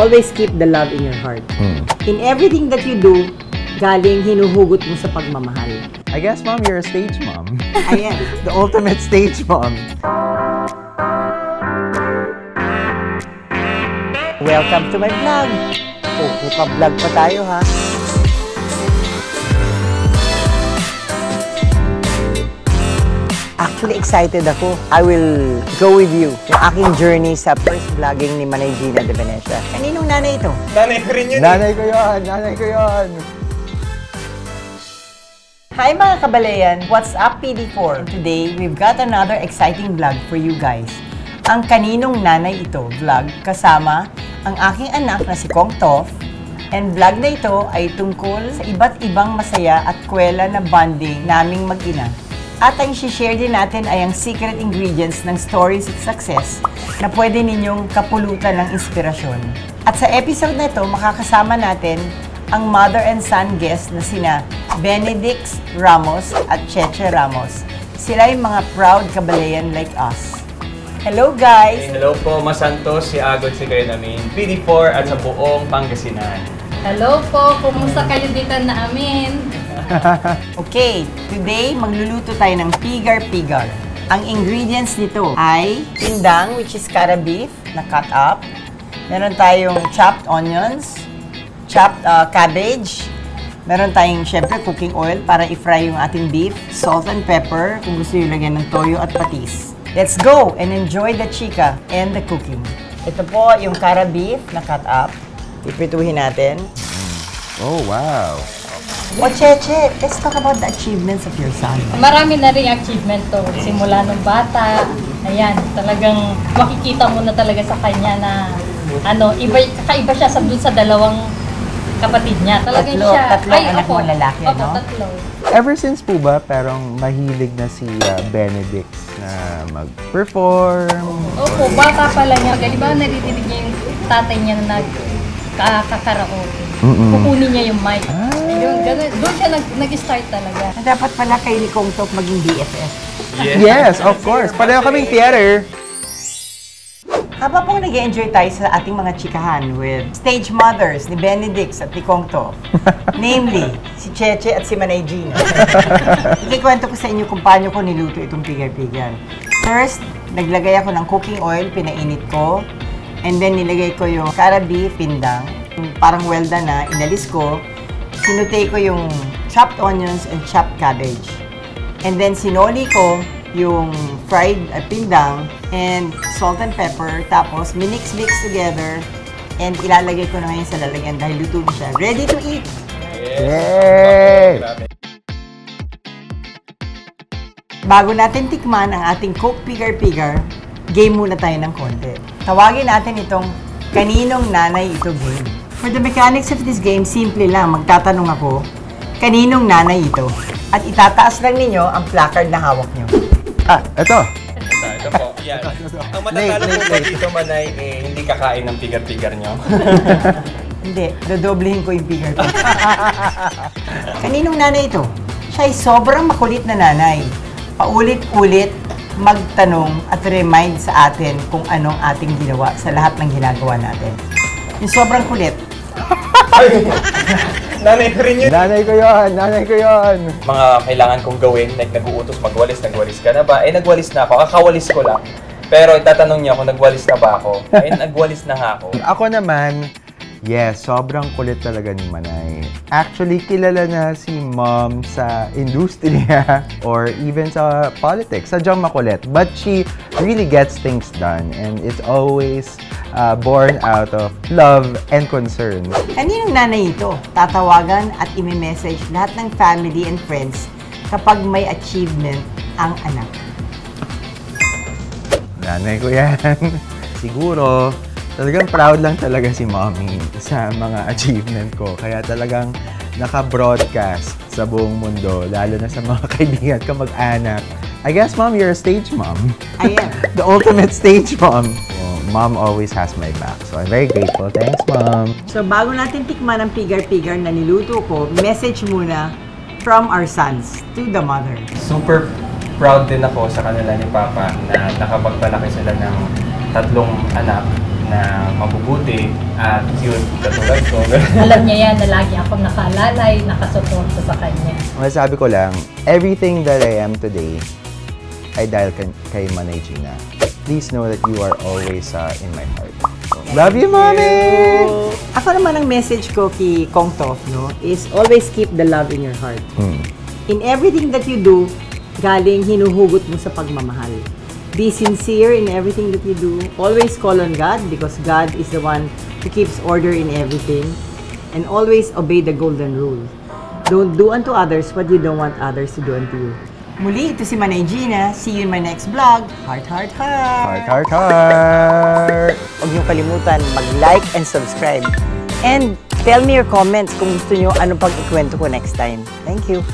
always keep the love in your heart. In everything that you do, galing hinuhugot mo sa pagmamahal. I guess, Mom, you're a stage mom. I am. The ultimate stage mom. Welcome to my vlog. Oh, may pa-vlog pa tayo, ha? Actually, excited ako. I will go with you. Yung aking journey sa first vlogging ni Manay Gina de Venecia. Kaninong nanay ito? Nanay ko rin yun. Nanay ko yun! Nanay ko yun! Hi mga kabalayan! What's up, PD4? Today, we've got another exciting vlog for you guys. Ang Kaninong Nanay Ito vlog kasama ang aking anak na si Kong Tof. And vlog na ito ay tungkol sa iba't ibang masaya at kwela na bonding naming mag-ina. At ang share din natin ay ang secret ingredients ng stories of success na pwede ninyong kapulutan ng inspirasyon. At sa episode na ito, makakasama natin ang mother and son guest na sina Benedict Ramos at Cheche Ramos. Sila yung mga proud kabalayan like us. Hello guys! Hello po, Mas Santos, si Agod, si kayo namin, PD4 at sa buong Pangasinan. Hello po, kumusta kayo dito namin? Okay, today magluluto tayo ng pigar-pigar. Ang ingredients nito ay pindang, which is cara beef na cut up. Meron tayong chopped onions, chopped cabbage. Meron tayong, syempre, cooking oil para i-fry yung ating beef, salt and pepper, kung gusto nyo lagyan ng toyo at patis. Let's go and enjoy the chika and the cooking. Ito po yung cara beef na cut up. Iprituhin natin. Oh, wow! O Cheche, let's talk about the achievements of your son. Marami na rin achievement to. Simula nung bata, ayan, talagang makikita mo na talaga sa kanya na kakaiba siya dun sa dalawang kapatid niya. Talagang Tatlong anak mo lalaki, no? Opo, tatlo. Ever since po ba, parang mahilig na si Benedict na mag-perform? Opo, bata pa lang niya. Halimbawa, naririnig niya yung tatay niya na nagkakaraoke. Kukunin niya yung mic. Ayun, ganun. Doon siya nag-start talaga. Dapat pala kay ni Kong Tof maging BFF. Yes, of course. Pareho kaming theater. Habang pong nag-enjoy tayo sa ating mga chikahan with stage mothers ni Benedict at ni Kong Tof, namely, si Cheche at si Manay Gina. Ikikwento ko sa inyo kung paano ko niluto itong pigar-pigar. First, naglagay ako ng cooking oil, pinainit ko, and then nilagay ko yung cara beef, pindang, parang well done na, inalis ko, sinute ko yung chopped onions and chopped cabbage. And then sinoli ko yung fried pindang and salt and pepper. Tapos minix-mix together and ilalagay ko na ngayon sa lalagyan dahil luto na siya. Ready to eat! Yay! Bago natin tikman ang ating Coke Pigar-Pigar, game muna tayo ng konti. Tawagin natin itong Kaninong Nanay Ito game. For the mechanics of this game, simple lang. Magtatanong ako, kaninong nanay ito? At itataas lang ninyo ang placard na hawak nyo. Ito. Ito po, yan. Ang matatalo po ba dito, Manay, hindi kakain ng pigar-pigar nyo? Hindi, dodoblehin ko yung pigar-pigar. Kaninong nanay ito? Siya ay sobrang makulit na nanay. Paulit-ulit magtanong at remind sa atin kung anong ating ginawa sa lahat ng ginagawa natin. Yung sobrang kulit. Nanay ko rin yun. Nanay ko yun! Nanay ko yun! Mga kailangan kong gawin, like nag-uutos, magwalis ka na ba? Nagwalis na ako, kakawalis ko lang. Pero itatanong niya kung nagwalis na ba ako. Nagwalis na nga ako. Ako naman, yes, sobrang kulit talaga ni Manay. Actually, kilala na si Mom sa industriya or even sa politics. Sadyang makulit. But she really gets things done and it's always born out of love and concern. Kaninong nanay ito? Tatawagan at imi-message lahat ng family and friends kapag may achievement ang anak. Nanay ko yan. Siguro, talagang proud lang talaga si Mommy sa mga achievement ko. Kaya talagang naka-broadcast sa buong mundo, lalo na sa mga kaibigan ko mag-anak. I guess, Mom, you're a stage mom. I am. The ultimate stage mom. Well, Mom always has my back, so I'm very grateful. Thanks, Mom. So bago natin tikman ang pigar-pigar na niluto ko, message muna from our sons to the mother. Super proud din ako sa kanila ni Papa na nakapagpalaki sila ng 3 anak na mabubuti at cute katulad ko. Alam niya yan na lagi akong nakaalalay, nakasuporta sa kanya. Masasabi ko lang, everything that I am today ay dahil kay Manay Gina. Please know that you are always in my heart. Love you, Mommy! Ako naman ang message ko kay Kong Tof, no, is always keep the love in your heart. In everything that you do, galing hinuhugot mo sa pagmamahal. Be sincere in everything that you do. Always call on God because God is the one who keeps order in everything. And always obey the golden rule. Don't do unto others what you don't want others to do unto you. Muli, ito si Manay Gina. See you in my next vlog. Heart, heart, heart! Heart, heart, heart! Huwag niyong kalimutan mag-like and subscribe. And tell me your comments kung gusto niyo anong pag-ikwento ko next time. Thank you!